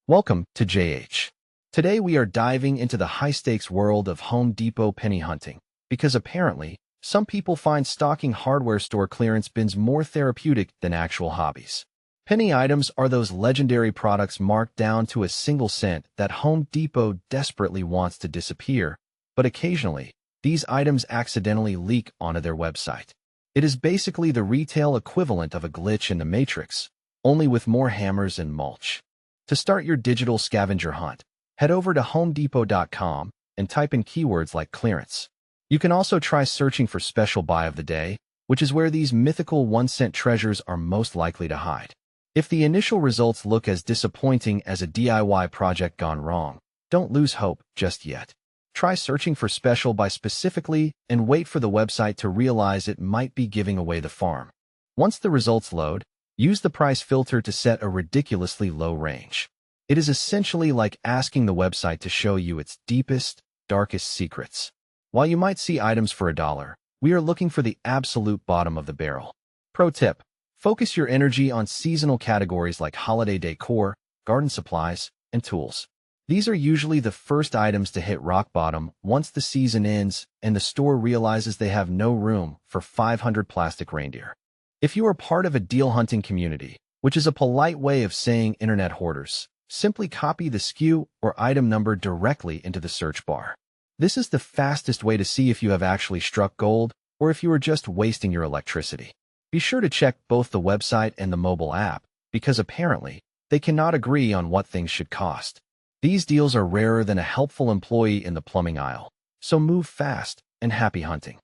Welcome to JH. Today we are diving into the high-stakes world of Home Depot penny hunting, because apparently, some people find stocking hardware store clearance bins more therapeutic than actual hobbies. Penny items are those legendary products marked down to a single cent that Home Depot desperately wants to disappear, but occasionally, these items accidentally leak onto their website. It is basically the retail equivalent of a glitch in the Matrix, only with more hammers and mulch. To start your digital scavenger hunt, head over to homedepot.com and type in keywords like clearance. You can also try searching for special buy of the day, which is where these mythical 1-cent treasures are most likely to hide. If the initial results look as disappointing as a DIY project gone wrong, don't lose hope just yet. Try searching for special buy specifically and wait for the website to realize it might be giving away the farm. Once the results load, use the price filter to set a ridiculously low range. It is essentially like asking the website to show you its deepest, darkest secrets. While you might see items for $1, we are looking for the absolute bottom of the barrel. Pro tip: focus your energy on seasonal categories like holiday decor, garden supplies, and tools. These are usually the first items to hit rock bottom once the season ends and the store realizes they have no room for 500 plastic reindeer. If you are part of a deal hunting community, which is a polite way of saying internet hoarders, simply copy the SKU or item number directly into the search bar. This is the fastest way to see if you have actually struck gold or if you are just wasting your electricity. Be sure to check both the website and the mobile app, because apparently, they cannot agree on what things should cost. These deals are rarer than a helpful employee in the plumbing aisle, so move fast and happy hunting.